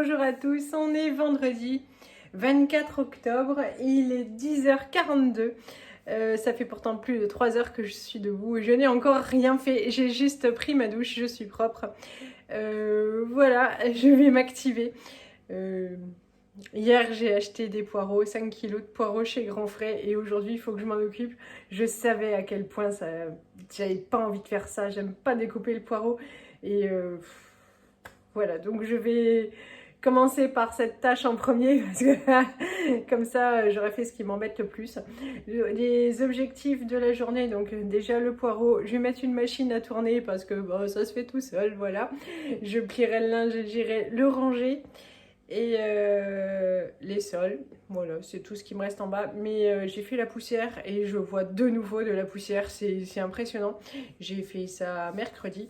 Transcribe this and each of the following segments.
bonjour à tous, on est vendredi 24 octobre, il est 10h42. Ça fait pourtant plus de 3 heures que je suis debout et je n'ai encore rien fait, j'ai juste pris ma douche, je suis propre. Voilà, je vais m'activer. Hier j'ai acheté des poireaux, 5 kilos de poireaux chez Grand Frais et aujourd'hui il faut que je m'en occupe. Je savais à quel point j'avais pas envie de faire ça, j'aime pas découper le poireau et voilà, donc je vais commencer par cette tâche en premier parce que comme ça j'aurais fait ce qui m'embête le plus. Les objectifs de la journée, donc déjà le poireau, je vais mettre une machine à tourner parce que bon, ça se fait tout seul, voilà. Je plierai le linge et j'irai le ranger. Et les sols, voilà, c'est tout ce qui me reste en bas. Mais j'ai fait la poussière et je vois de nouveau de la poussière, c'est impressionnant. J'ai fait ça mercredi.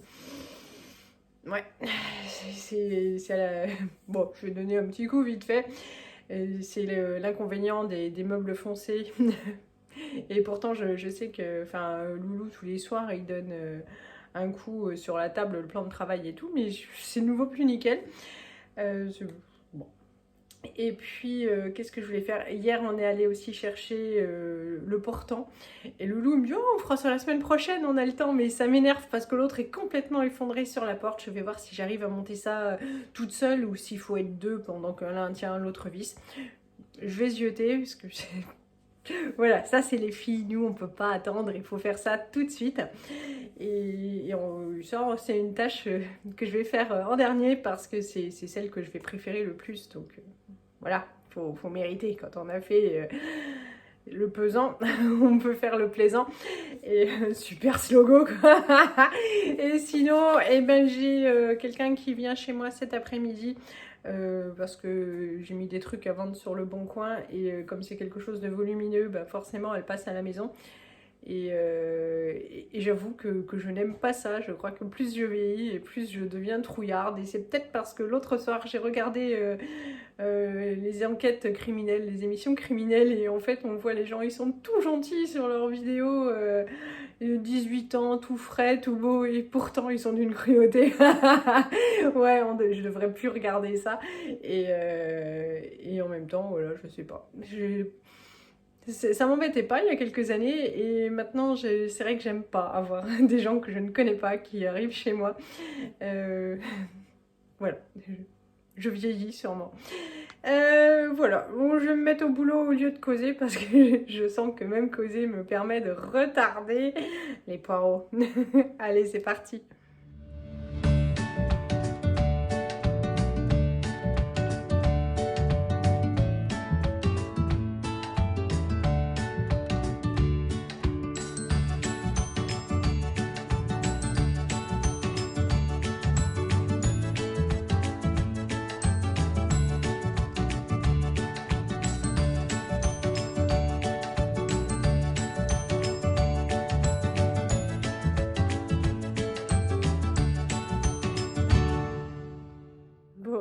Ouais, c'est à la... Bon, je vais donner un petit coup vite fait. C'est l'inconvénient des meubles foncés. Et pourtant, je sais que Loulou, tous les soirs, il donne un coup sur la table, le plan de travail et tout. Mais c'est de nouveau plus nickel. Bon. Et puis, qu'est-ce que je voulais faire? Hier, on est allé aussi chercher le portant. Et Loulou me dit, oh, on fera ça la semaine prochaine, on a le temps. Mais ça m'énerve parce que l'autre est complètement effondré sur la porte. Je vais voir si j'arrive à monter ça toute seule ou s'il faut être deux pendant que l'un tient l'autre vis. Je vais zioter parce que voilà, ça c'est les filles, nous on peut pas attendre, il faut faire ça tout de suite. Et ça c'est une tâche que je vais faire en dernier parce que c'est celle que je vais préférer le plus. Donc voilà, faut mériter. Quand on a fait le pesant, on peut faire le plaisant. Et super slogan quoi. Et sinon, eh ben, j'ai quelqu'un qui vient chez moi cet après-midi. Parce que j'ai mis des trucs à vendre sur le bon coin et comme c'est quelque chose de volumineux, bah forcément elle passe à la maison et j'avoue que je n'aime pas ça. Je crois que plus je vieillis et plus je deviens trouillarde et c'est peut-être parce que l'autre soir j'ai regardé les enquêtes criminelles, les émissions criminelles et en fait on voit les gens, ils sont tout gentils sur leurs vidéos, 18 ans, tout frais, tout beau et pourtant ils sont d'une cruauté. Ouais, je devrais plus regarder ça et en même temps, voilà, je sais pas. Ça m'embêtait pas il y a quelques années et maintenant c'est vrai que j'aime pas avoir des gens que je ne connais pas qui arrivent chez moi. Voilà, je vieillis sûrement. Voilà, bon, je vais me mettre au boulot au lieu de causer parce que je sens que même causer me permet de retarder les poireaux. Allez, c'est parti.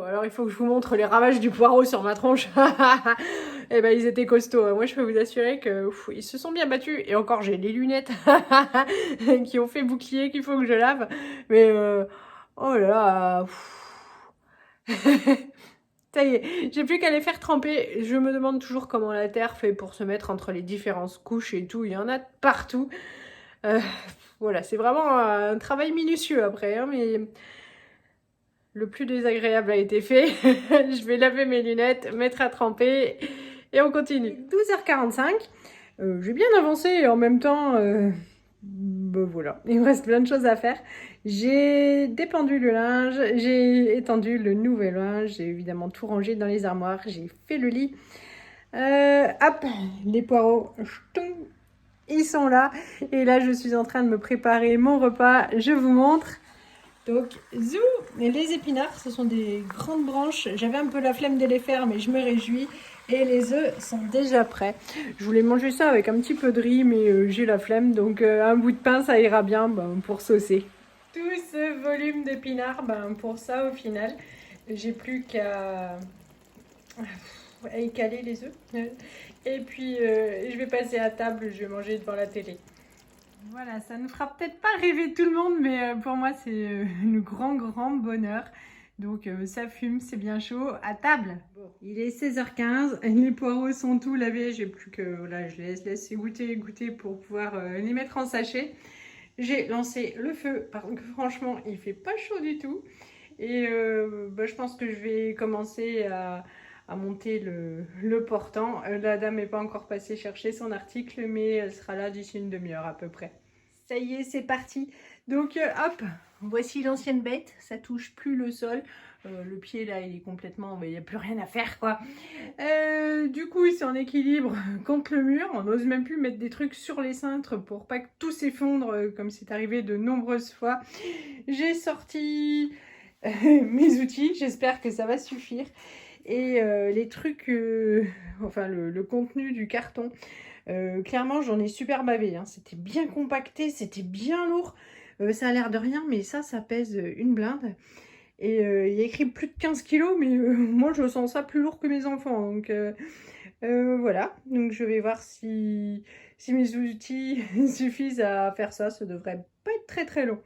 Alors il faut que je vous montre les ravages du poireau sur ma tronche. Eh ben ils étaient costauds. Moi je peux vous assurer que ils se sont bien battus. Et encore j'ai les lunettes qui ont fait bouclier qu'il faut que je lave. Mais oh là là. Ça y est, j'ai plus qu'à les faire tremper. Je me demande toujours comment la terre fait pour se mettre entre les différentes couches et tout. Il y en a partout. Voilà, c'est vraiment un travail minutieux après, hein, mais le plus désagréable a été fait. Je vais laver mes lunettes, mettre à tremper et on continue. 12h45. J'ai bien avancé et en même temps, ben voilà, il me reste plein de choses à faire. J'ai dépendu le linge, j'ai étendu le nouvel linge, j'ai évidemment tout rangé dans les armoires, j'ai fait le lit. Hop, les poireaux, ils sont là. Et là, je suis en train de me préparer mon repas. Je vous montre. Donc, zou, les épinards, ce sont des grandes branches. J'avais un peu la flemme de les faire, mais je me réjouis. Et les œufs sont déjà prêts. Je voulais manger ça avec un petit peu de riz, mais j'ai la flemme. Donc, un bout de pain, ça ira bien pour saucer. Tout ce volume d'épinards, pour ça, au final, j'ai plus qu'à écaler les œufs. Et puis, je vais passer à table, je vais manger devant la télé. Voilà, ça ne fera peut-être pas rêver tout le monde, mais pour moi, c'est le grand bonheur Donc ça fume, c'est bien chaud. À table, bon, il est 16h15, les poireaux sont tout lavés. J'ai plus que, voilà, je les laisse goûter pour pouvoir les mettre en sachet. J'ai lancé le feu parce que franchement, il fait pas chaud du tout. Et je pense que je vais commencer à monter le portant. La dame n'est pas encore passée chercher son article, mais elle sera là d'ici une demi-heure à peu près. Ça y est, c'est parti. Donc hop, voici l'ancienne bête. Ça touche plus le sol. Le pied là, il est complètement, il n'y a plus rien à faire quoi. Du coup, c'est en équilibre contre le mur. On n'ose même plus mettre des trucs sur les cintres pour pas que tout s'effondre comme c'est arrivé de nombreuses fois. J'ai sorti mes outils, j'espère que ça va suffire. Et les trucs, enfin le contenu du carton, clairement j'en ai super bavé, hein. C'était bien compacté, c'était bien lourd. Ça a l'air de rien, mais ça pèse une blinde. Et il y a écrit plus de 15 kilos, mais moi je sens ça plus lourd que mes enfants. Donc voilà, donc je vais voir si mes outils suffisent à faire ça. Ça devrait pas être très très long.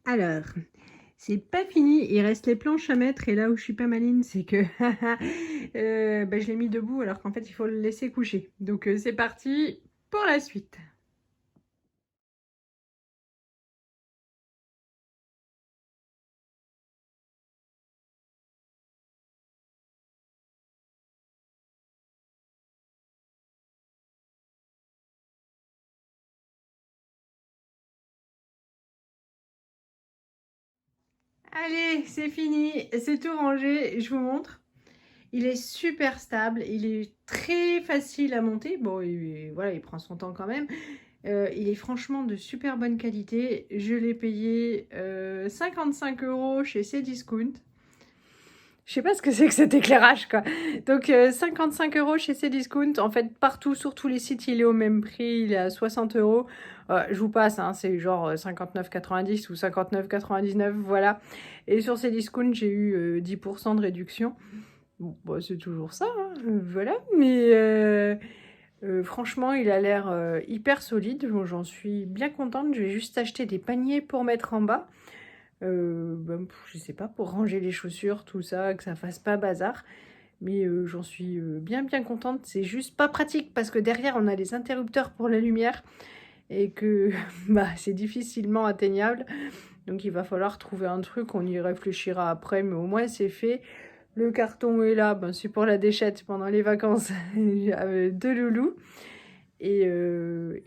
Alors, c'est pas fini, il reste les planches à mettre et là où je suis pas maline, c'est que je l'ai mis debout alors qu'en fait il faut le laisser coucher. Donc c'est parti pour la suite. Allez, c'est fini, c'est tout rangé, je vous montre. Il est super stable, il est très facile à monter. Bon, voilà, il prend son temps quand même. Il est franchement de super bonne qualité. Je l'ai payé 55 € chez Cdiscount. Je sais pas ce que c'est que cet éclairage quoi. Donc 55 € chez Cdiscount. En fait, partout, sur tous les sites, il est au même prix. Il est à 60 €. Je vous passe, hein, c'est genre 59,90 ou 59,99, voilà. Et sur Cdiscount, j'ai eu 10% de réduction. Bon, bah, c'est toujours ça, hein, voilà. Mais franchement, il a l'air hyper solide. Bon, j'en suis bien contente. Je vais juste acheter des paniers pour mettre en bas. Je sais pas, pour ranger les chaussures, tout ça, que ça fasse pas bazar. Mais j'en suis bien contente. C'est juste pas pratique parce que derrière, on a les interrupteurs pour la lumière et que c'est difficilement atteignable. Donc il va falloir trouver un truc, on y réfléchira après, mais au moins c'est fait. Le carton est là, c'est pour la déchette pendant les vacances de Loulou. Et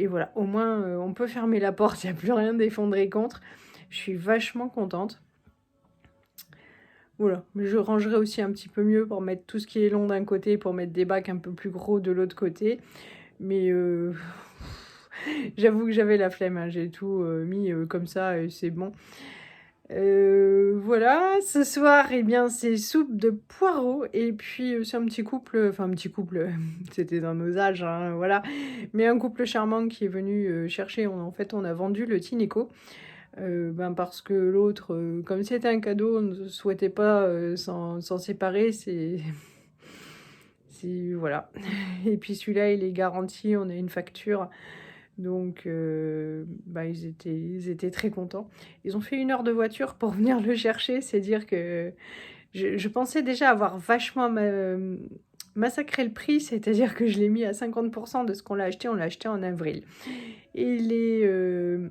voilà, au moins on peut fermer la porte, il n'y a plus rien d'effondré contre. Je suis vachement contente. Voilà, mais je rangerai aussi un petit peu mieux pour mettre tout ce qui est long d'un côté, pour mettre des bacs un peu plus gros de l'autre côté. Mais j'avoue que j'avais la flemme, hein. J'ai tout mis comme ça et c'est bon. Voilà, ce soir, eh bien, c'est soupe de poireaux. Et puis, c'est un petit couple, c'était dans nos âges, hein, voilà. Mais un couple charmant qui est venu chercher. En fait, on a vendu le Tineco. Parce que l'autre, comme c'était un cadeau, on ne souhaitait pas s'en séparer. Voilà. Et puis celui-là, il est garanti, on a une facture. Donc, ils étaient très contents. Ils ont fait 1 heure de voiture pour venir le chercher. C'est dire que je pensais déjà avoir vachement massacré le prix. C'est-à-dire que je l'ai mis à 50% de ce qu'on l'a acheté. On l'a acheté en avril. Il est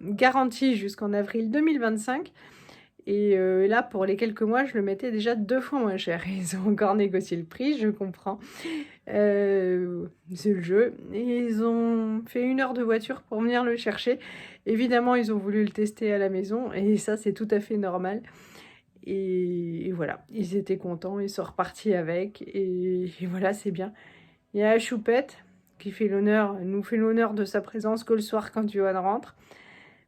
garanti jusqu'en avril 2025. Et là, pour les quelques mois, je le mettais déjà 2 fois moins cher. Ils ont encore négocié le prix, je comprends. C'est le jeu. Et ils ont fait 1 heure de voiture pour venir le chercher. Évidemment, ils ont voulu le tester à la maison. Et ça, c'est tout à fait normal. Et voilà, ils étaient contents. Ils sont repartis avec. Et voilà, c'est bien. Il y a la Choupette qui nous fait l'honneur de sa présence que le soir quand Johan rentre.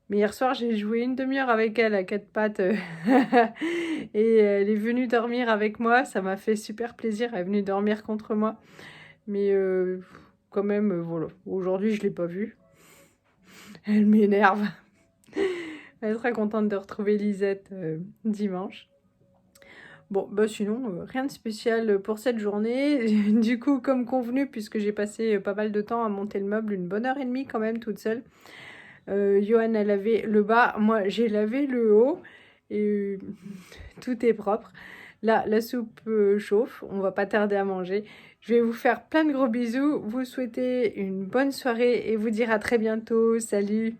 Mais hier soir, j'ai joué une demi-heure avec elle à quatre pattes et elle est venue dormir avec moi. Ça m'a fait super plaisir. Elle est venue dormir contre moi. Mais quand même, voilà. Aujourd'hui, je ne l'ai pas vue. Elle m'énerve. Elle est très contente de retrouver Lisette dimanche. Bon, bah sinon, rien de spécial pour cette journée. Du coup, comme convenu, puisque j'ai passé pas mal de temps à monter le meuble, une bonne heure et demie quand même toute seule. Johan a lavé le bas, moi j'ai lavé le haut et tout est propre. Là, la soupe chauffe, on va pas tarder à manger. Je vais vous faire plein de gros bisous, vous souhaiter une bonne soirée et vous dire à très bientôt. Salut!